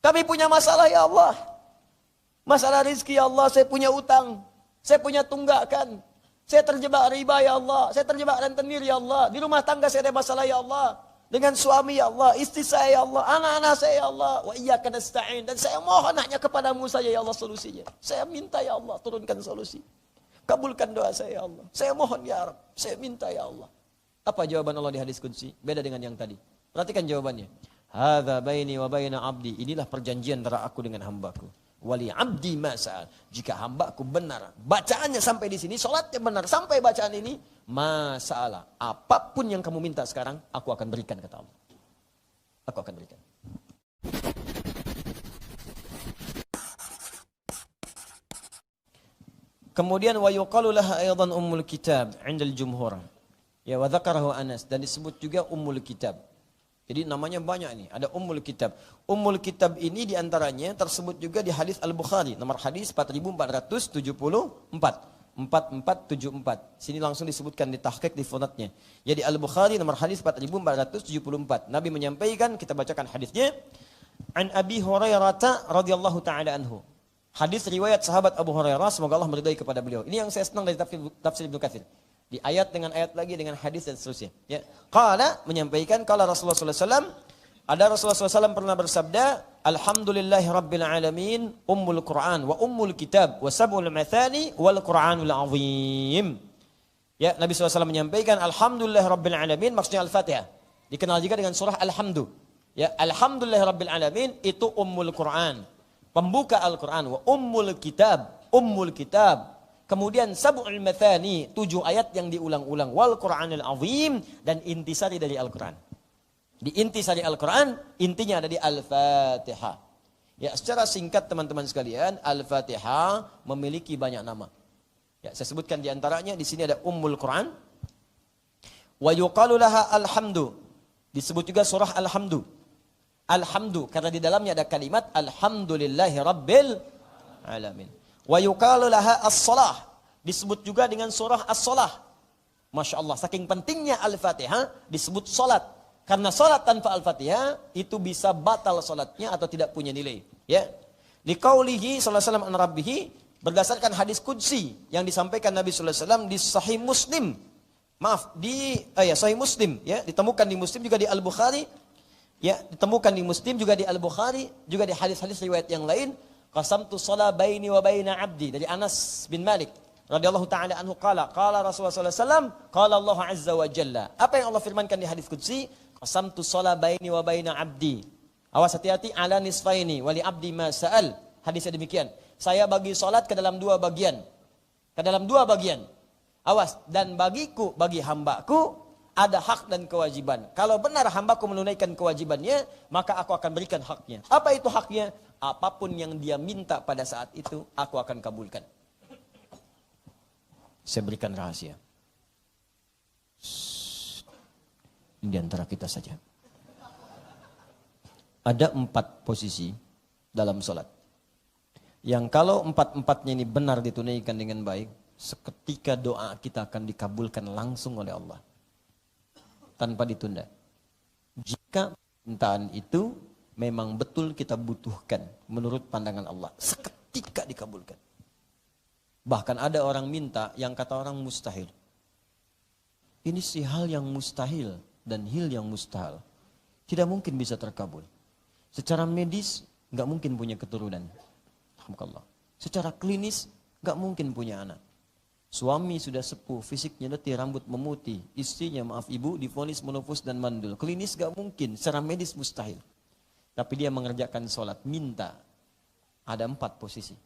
Kami punya masalah ya Allah. Masalah rizki ya Allah, saya punya utang. Saya punya tunggakan. Saya terjebak riba ya Allah. Saya terjebak rentenir ya Allah. Di rumah tangga saya ada masalah ya Allah. Dengan suami ya Allah, istri saya ya Allah, anak-anak saya ya Allah. Wa iyyaka nasta'in. Dan saya mohon hanya kepadamu saja ya Allah solusinya. Saya minta ya Allah turunkan solusi. Kabulkan doa saya ya Allah. Saya mohon ya Rabb. Saya minta ya Allah. Apa jawaban Allah di hadis qudsi? Beda dengan yang tadi. Perhatikan jawabannya. Hadza baini wa baina abdi. Inilah perjanjian antara aku dengan hambaku. Wali abdi masal. Jika hambaku benar, bacaannya sampai di sini, salatnya benar sampai bacaan ini, masalah. Apapun yang kamu minta sekarang, aku akan berikan, kata Allah. Aku akan berikan. Kemudian wa yuqalu laha aidan ummul kitab 'inda al-jumhur. Ya wa dzakarahu Anas, dan disebut juga ummul kitab. Jadi namanya banyak nih, ada Ummul Kitab. Ummul Kitab ini diantaranya tersebut juga di hadis Al-Bukhari, nomor hadis 4474. 4474. Sini langsung disebutkan di tahqiq di fonatnya. Jadi Al-Bukhari nomor hadis 4474. Nabi menyampaikan, kita bacakan hadisnya. An Abi Hurairah radhiyallahu taala anhu. Hadis riwayat sahabat Abu Hurairah, semoga Allah meridai kepada beliau. Ini yang saya senang dari tafsir Ibnu Katsir. Di ayat dengan ayat lagi dengan hadis dan seterusnya. Ya. Qala menyampaikan kalau Rasulullah SAW, ada Rasulullah SAW pernah bersabda, Alhamdulillahi Rabbil Alamin, Ummul Quran, wa Ummul Kitab, wa Sab'ul Mathani, wal Quranul Azim. Ya, Nabi SAW menyampaikan, Alhamdulillahi Rabbil Alamin, maksudnya Al-Fatihah. Dikenal juga dengan surah Alhamdu. Ya, Alhamdulillahi Rabbil Alamin, itu Ummul Quran. Pembuka Al-Quran, wa Ummul Kitab, Ummul Kitab. Kemudian Sab'ul Mathani, 7 ayat yang diulang-ulang. Wal Quranul Azim, dan intisari dari Al-Quran. Di intisari Al-Quran, intinya ada di Al-Fatihah. Ya, secara singkat teman-teman sekalian, Al-Fatihah memiliki banyak nama. Ya, saya sebutkan di antaranya, di sini ada Ummul Quran. Wa yuqalu laha Alhamdu. Disebut juga surah Alhamdu. Alhamdu, karena di dalamnya ada kalimat Alhamdulillahi Rabbil Alamin. Wa yuqalu laha as-salah. Disebut juga dengan surah as-salah. Masya Allah, saking pentingnya Al-Fatihah disebut salat. Karena salat tanpa Al-Fatihah itu bisa batal salatnya atau tidak punya nilai. Ya. Liqaulihi sallallahu alaihi wasallam an rabbihi, berdasarkan hadis qudsi yang disampaikan Nabi sallallahu alaihi wasallam di Sahih Muslim. Maaf, di Sahih Muslim, ya, ditemukan di Muslim juga di Al-Bukhari. Ya, ditemukan di Muslim juga di Al-Bukhari, juga di hadis-hadis riwayat yang lain. Qasamtu shalah baini wa baina abdi, dari Anas bin Malik radhiyallahu taala anhu qala Rasulullah sallallahu alaihi wasallam qala Allah azza wa jalla. Apa yang Allah firmankan di hadis qudsi? Qasamtu shalah baini wa baina abdi. Awas, hati-hati, ala nisfaini wa li abdi ma sa'al. Hadisnya demikian. Saya bagi salat ke dalam 2 bagian. Ke dalam 2 bagian. Awas, dan bagiku, bagi hambaku ada hak dan kewajiban. Kalau benar hambaku menunaikan kewajibannya, maka aku akan berikan haknya. Apa itu haknya? Apapun yang dia minta pada saat itu, aku akan kabulkan. Saya berikan rahasia. Ini di antara kita saja. Ada 4 posisi dalam sholat. Yang kalau 4-4-nya ini benar ditunaikan dengan baik, seketika doa kita akan dikabulkan langsung oleh Allah. Tanpa ditunda. Jika permintaan itu memang betul kita butuhkan menurut pandangan Allah, seketika dikabulkan. Bahkan ada orang minta yang kata orang mustahil. Ini sih hal yang mustahil dan hil yang mustahil. Tidak mungkin bisa terkabul. Secara medis nggak mungkin punya keturunan. Alhamdulillah. Secara klinis nggak mungkin punya anak. Suami sudah sepuh, fisiknya letih, rambut memutih. Istrinya, maaf ibu, divonis menopause dan mandul. Klinis nggak mungkin, secara medis mustahil. Tapi dia mengerjakan sholat, minta. Ada 4 posisi.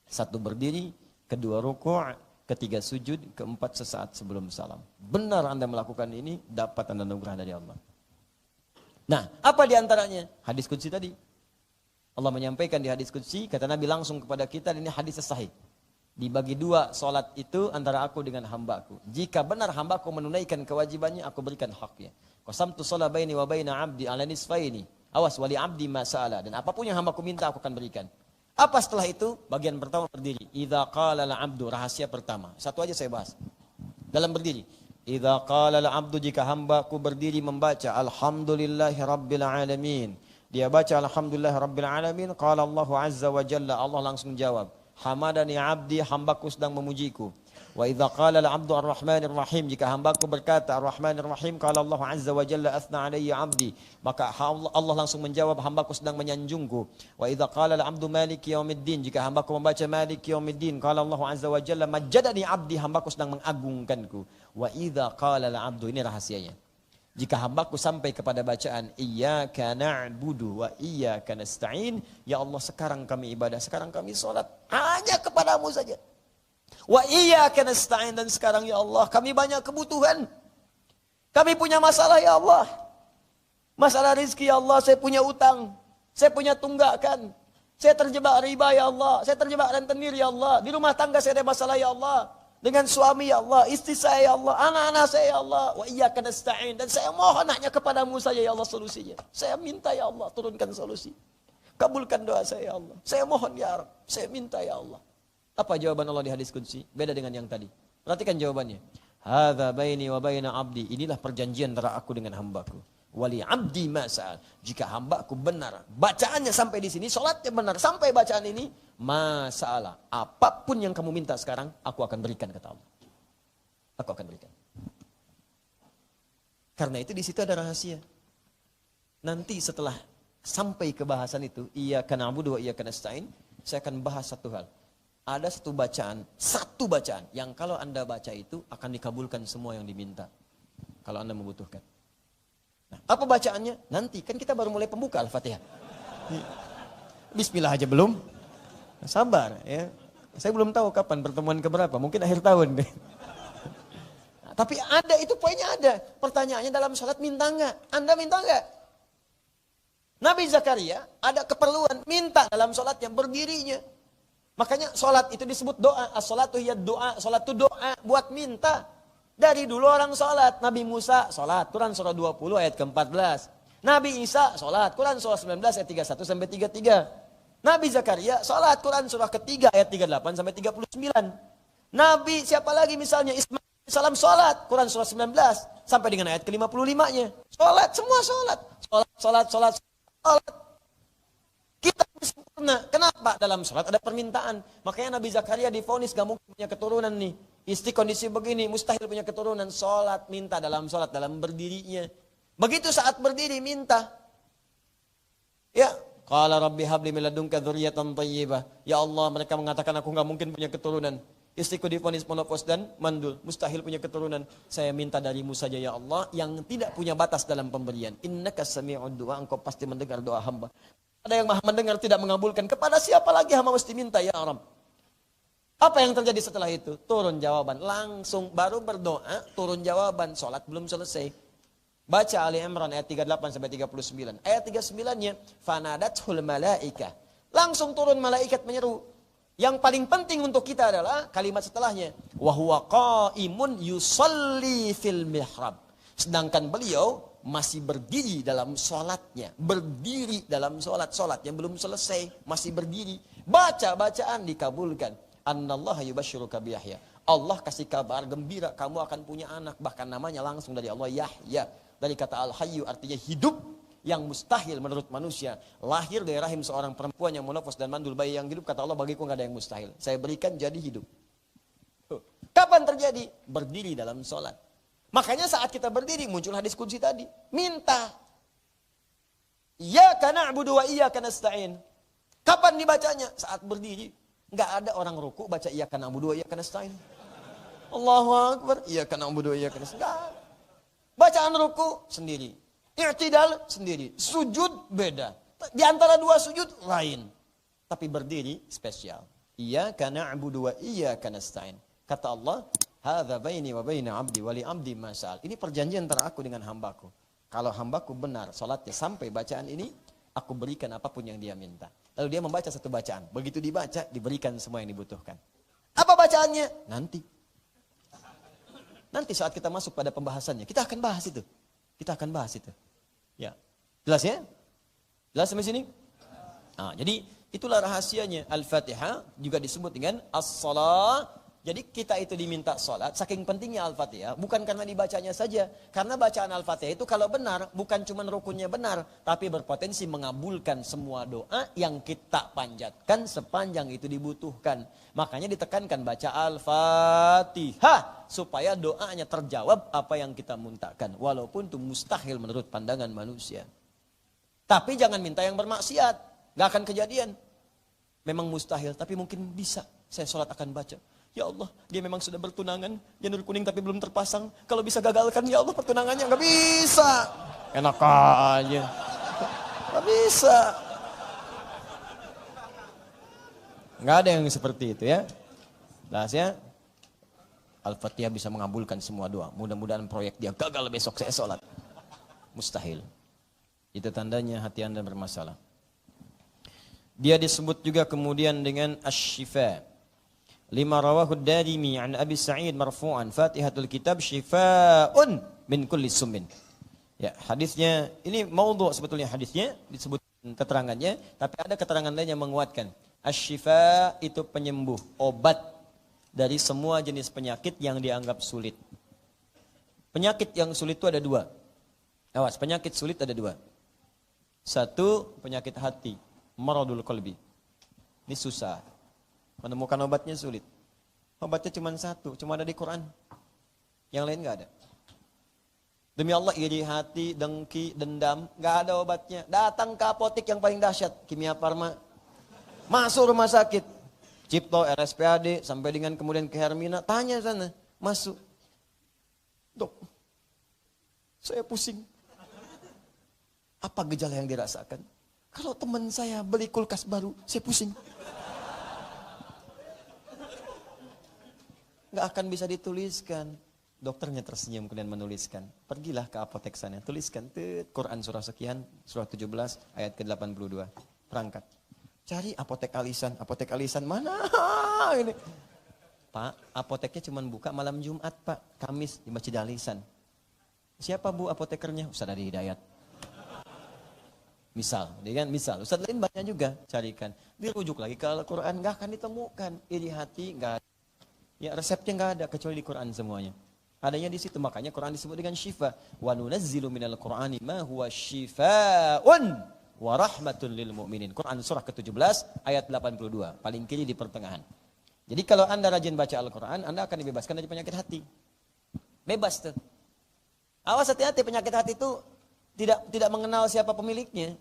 1 berdiri, 2 rukuk, 3 sujud, 4 sesaat sebelum salam. Benar Anda melakukan ini, dapat Anda anugerah dari Allah. Nah, apa di antaranya? Hadis qudsi tadi. Allah menyampaikan di hadis qudsi, kata Nabi langsung kepada kita, ini hadis sahih. Dibagi 2 sholat itu antara aku dengan hambaku. Jika benar hambaku menunaikan kewajibannya, aku berikan haknya. Qasamtu shalah baini wa baina abdi ala nisfaini. Awas, wali abdi ma sa'ala. Dan apapun yang hambaku minta, aku akan berikan. Apa setelah itu? Bagian pertama berdiri. Idza qala al-'abdu, rahasia pertama. Satu aja saya bahas. Dalam berdiri. Idza qala al-'abdu, jika hambaku berdiri membaca Alhamdulillahi Rabbil Alamin. Dia baca alhamdulillah rabbil alamin, qala Allahu azza wa jalla, Allah langsung jawab, hamadani abdi, hambaku sedang memujiku. Wa idza qala al-'abdu ar-rahmanir rahim, jika hambaku berkata ar-rahmanir rahim, qala Allah azza wa jalla athna alayya 'abdi, maka Allah langsung menjawab hambaku sedang menyanjungku. Wa idza qala al-'abdu maliki yaumiddin, jika hambaku membaca maliki yaumiddin, qala Allah azza wa jalla majjadani 'abdi, hambaku sedang mengagungkanku. Wa idza qala al-'abdu, ini rahasianya, jika hambaku sampai kepada bacaan iyyaka na'budu wa iyyaka nasta'in, ya Allah sekarang kami ibadah, sekarang kami salat hanya kepadamu saja. Wa iyyaka nasta'in, dan sekarang ya Allah kami banyak kebutuhan. Kami punya masalah ya Allah. Masalah rezeki ya Allah, saya punya utang, saya punya tunggakan, saya terjebak riba ya Allah, saya terjebak rentenir ya Allah, di rumah tangga saya ada masalah ya Allah, dengan suami ya Allah, istri saya ya Allah, anak-anak saya ya Allah. Wa iyyaka nasta'in, dan saya mohon hanya kepadamu saja ya Allah solusinya. Saya minta ya Allah turunkan solusi. Kabulkan doa saya ya Allah. Saya mohon ya Rabb, saya minta ya Allah. Apa jawaban Allah di hadis qudsi? Beda dengan yang tadi. Perhatikan jawabannya. Hadza baini wa baina abdi. Inilah perjanjian antara aku dengan hambaku. Wali abdi ma sa'al. Jika hambaku benar, bacaannya sampai di sini, salatnya benar sampai bacaan ini, masalah, apapun yang kamu minta sekarang, aku akan berikan, kata Allah. Aku akan berikan. Karena itu di situ ada rahasia. Nanti setelah sampai ke bahasan itu, iyyaka na'budu wa iyyaka nasta'in, saya akan bahas satu hal. Ada satu bacaan yang kalau Anda baca itu akan dikabulkan semua yang diminta. Kalau Anda membutuhkan. Nah, apa bacaannya? Nanti, kan kita baru mulai pembuka Al-Fatihah. Bismillah aja belum. Sabar ya. Saya belum tahu kapan pertemuan keberapa, mungkin akhir tahun deh. Nah, tapi ada, itu poinnya ada. Pertanyaannya dalam sholat minta enggak? Anda minta enggak? Nabi Zakaria ada keperluan minta dalam sholatnya, berdirinya. Makanya sholat itu disebut doa. As-sholatu hiya doa. Sholat itu doa buat minta. Dari dulu orang sholat. Nabi Musa sholat, Quran surah 20 ayat ke-14. Nabi Isa sholat, Quran surah 19 ayat 31 sampai 33. Nabi Zakaria salat, Quran surah ketiga ayat 38 sampai 39. Nabi siapa lagi misalnya? Ismail salam salat, Quran surah 19 sampai dengan ayat ke-55-nya. Salat, semua salat. Salat. Kita sempurna. Kenapa? Dalam salat ada permintaan. Makanya Nabi Zakaria divonis gak mungkin punya keturunan nih. Istri kondisi begini, mustahil punya keturunan. Salat, minta dalam salat, dalam berdirinya. Begitu saat berdiri minta. Ya, qala rabbi habli min ladunka dzurriyyatan thayyibah. Ya Allah, mereka mengatakan aku enggak mungkin punya keturunan. Istriku divonis menopause dan mandul, mustahil punya keturunan. Saya minta darimu saja ya Allah yang tidak punya batas dalam pemberian. Innaka sami'ud du'a, engkau pasti mendengar doa hamba. Ada yang maha mendengar tidak mengabulkan. Kepada siapa lagi hamba mesti minta ya Rabb? Apa yang terjadi setelah itu? Turun jawaban. Langsung baru berdoa, turun jawaban. Salat belum selesai. Baca Ali Imran ayat 38 sampai 39. Ayat 39-nya fanadathul malaikah. Langsung turun malaikat menyeru. Yang paling penting untuk kita adalah kalimat setelahnya. Wa huwa qaimun yusalli fil mihrab. Sedangkan beliau masih berdiri dalam salatnya. Berdiri dalam salatnya belum selesai, masih berdiri. Baca bacaan dikabulkan. Annallaha yubashshiruka bi Yahya. Allah kasih kabar gembira kamu akan punya anak, bahkan namanya langsung dari Allah Yahya. Dari kata al-hayyu artinya hidup, yang mustahil menurut manusia. Lahir dari rahim seorang perempuan yang menopause dan mandul, bayi yang hidup, kata Allah bagiku enggak ada yang mustahil. Saya berikan jadi hidup. Kapan terjadi? Berdiri dalam sholat. Makanya saat kita berdiri muncul hadis qudsi tadi. Minta. Iyyaka na'budu wa iyyaka nasta'in. Kapan dibacanya? Saat berdiri. Enggak ada orang ruku baca iyyaka na'budu wa iyyaka nasta'in. Allahu Akbar. Iyyaka na'budu wa iyyaka nasta'in. Bacaan ruku sendiri, i'tidal sendiri, sujud beda. Di antara dua sujud lain. Tapi berdiri spesial. Iyyaka na'budu wa iyyaka nasta'in. Kata Allah, hadza baini wa baina 'abdi wa li 'abdi ma sa'al. Ini perjanjian antara aku dengan hambaku. Kalau hambaku benar salatnya sampai bacaan ini, aku berikan apapun yang dia minta. Lalu dia membaca satu bacaan. Begitu dibaca, diberikan semua yang dibutuhkan. Apa bacaannya? Nanti saat kita masuk pada pembahasannya, kita akan bahas itu. Ya. Jelas ya? Jelas sampai sini? Nah, jadi itulah rahasianya. Al-Fatihah juga disebut dengan as-shalah Jadi kita itu diminta sholat, saking pentingnya Al-Fatihah, bukan karena dibacanya saja. Karena bacaan Al-Fatihah itu kalau benar, bukan cuma rukunnya benar, tapi berpotensi mengabulkan semua doa yang kita panjatkan sepanjang itu dibutuhkan. Makanya ditekankan baca Al-Fatihah, supaya doanya terjawab apa yang kita muntahkan. Walaupun itu mustahil menurut pandangan manusia. Tapi jangan minta yang bermaksiat, gak akan kejadian. Memang mustahil, tapi mungkin bisa. Saya sholat akan baca. Ya Allah, dia memang sudah bertunangan, janur kuning tapi belum terpasang. Kalau bisa gagalkan, ya Allah pertunangannya. Nggak bisa. Enak aja. Nggak bisa. Nggak ada yang seperti itu ya. Bahasnya, Al-Fatihah bisa mengabulkan semua doa. Mudah-mudahan proyek dia gagal besok saya sholat. Mustahil. Itu tandanya hati Anda bermasalah. Dia disebut juga kemudian dengan asy-syifa. Lima rawahu ad-Darimi an Abi Sa'id marfu'an Fatihatul Kitab syifaa'un min kulli summin. Ya, hadisnya ini maudhu sebetulnya hadisnya disebut keterangannya, tapi ada keterangan lain yang menguatkan. Asy-syifa itu penyembuh, obat dari semua jenis penyakit yang dianggap sulit. Penyakit yang sulit itu ada dua. Awas, penyakit sulit ada dua. Satu, penyakit hati, maradul qalbi. Ini susah. Menemukan obatnya sulit. Obatnya cuma satu, cuma ada di Quran. Yang lain nggak ada. Demi Allah, iri hati, dengki, dendam, nggak ada obatnya. Datang ke apotek yang paling dahsyat, Kimia Farma. Masuk rumah sakit, Cipto, RSPAD, sampai dengan kemudian ke Hermina, tanya sana, masuk. Dok, saya pusing. Apa gejala yang dirasakan? Kalau teman saya beli kulkas baru, saya pusing. Nggak akan bisa dituliskan. Dokternya tersenyum kemudian menuliskan. Pergilah ke apotek sana, tuliskan Quran surah sekian, surah 17 ayat ke-82. Perangkat. Cari apotek alisan mana ini? Pak, apoteknya cuma buka malam Jumat, Pak. Kamis di Masjid Alisan. Siapa Bu apotekernya? Ustaz Adi Hidayat. Misal, misal. Ustaz lain banyak juga carikan. Dirujuk lagi ke Al-Quran, nggak akan ditemukan. Iri hati nggak ada. Ya, resepnya nggak ada kecuali di Quran semuanya. Adanya di situ, makanya Quran disebut dengan syifa. Wa nunazzilu minal Qur'ani ma huwa syifaa'un wa rahmatun lil mu'minin. Quran surah ke-17 ayat 82, paling kiri di pertengahan. Jadi kalau Anda rajin baca Al-Quran, Anda akan dibebaskan dari penyakit hati. Bebas tuh. Awas hati-hati, penyakit hati itu tidak mengenal siapa pemiliknya.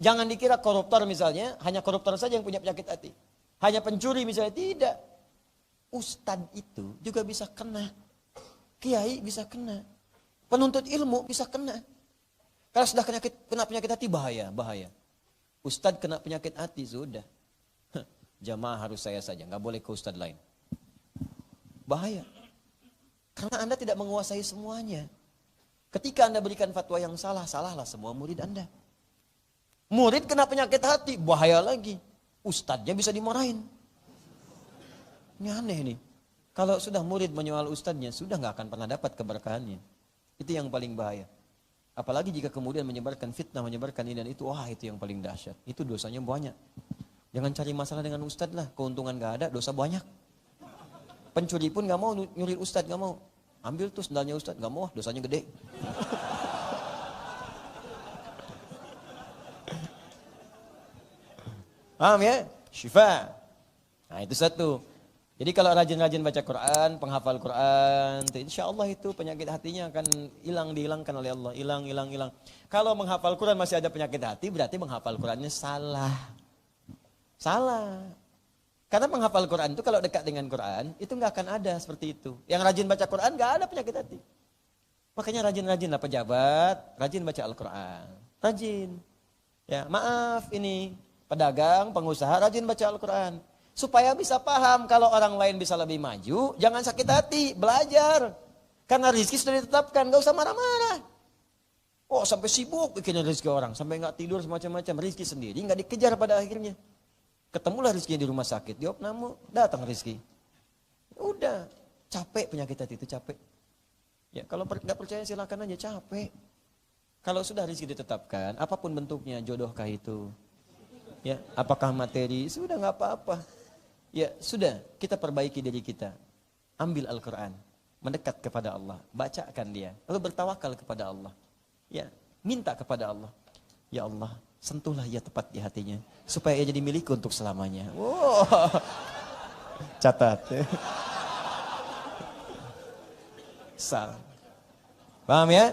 Jangan dikira koruptor misalnya, hanya koruptor saja yang punya penyakit hati. Hanya pencuri misalnya, tidak. Ustadz itu juga bisa kena. Kiai bisa kena. Penuntut ilmu bisa kena. Kalau sudah kena penyakit hati bahaya. Ustadz kena penyakit hati sudah. Jamaah harus saya saja, nggak boleh ke ustadz lain. Bahaya. Karena Anda tidak menguasai semuanya. Ketika Anda berikan fatwa yang salah, salahlah semua murid Anda. Murid kena penyakit hati, bahaya lagi. Ustadznya bisa dimarahin. Ini aneh nih. Kalau sudah murid menyoal ustadznya, sudah nggak akan pernah dapat keberkahannya. Itu yang paling bahaya. Apalagi jika kemudian menyebarkan fitnah, menyebarkan ini dan itu, wah itu yang paling dahsyat. Itu dosanya banyak. Jangan cari masalah dengan ustadz lah, keuntungan nggak ada, dosa banyak. Pencuri pun nggak mau nyuri ustadz, nggak mau. Ambil tuh sendalnya ustadz, nggak mau, dosanya gede. Paham ya? Syifa. Nah itu satu. Jadi kalau rajin-rajin baca Quran, penghafal Quran, insya Allah itu penyakit hatinya akan dihilangkan oleh Allah. Hilang. Kalau menghafal Quran masih ada penyakit hati, berarti menghafal Qurannya salah. Salah. Karena menghafal Quran itu kalau dekat dengan Quran, itu nggak akan ada seperti itu. Yang rajin baca Quran nggak ada penyakit hati. Makanya rajin-rajinlah pejabat, rajin baca Al-Quran. Rajin. Ya, maaf ini, pedagang, pengusaha, rajin baca Al-Quran. Supaya bisa paham kalau orang lain bisa lebih maju, jangan sakit hati, belajar. Karena rezeki sudah ditetapkan, gak usah marah-marah. Oh sampai sibuk bikinnya rezeki orang, sampai gak tidur semacam-macam. Rezeki sendiri gak dikejar pada akhirnya. Ketemulah rezekinya di rumah sakit, di opname, datang rezeki. Udah, capek penyakit hati itu, capek. Ya kalau gak percaya silakan aja, capek. Kalau sudah rezeki ditetapkan, apapun bentuknya, jodohkah itu? Ya, apakah materi? Sudah gak apa-apa. Ya sudah, kita perbaiki diri kita. Ambil Al-Quran, mendekat kepada Allah, bacakan dia, lalu bertawakal kepada Allah. Ya, minta kepada Allah. Ya Allah, sentuhlah ia tepat di hatinya, supaya ia jadi milikku untuk selamanya. Wow. Catat. Paham ya?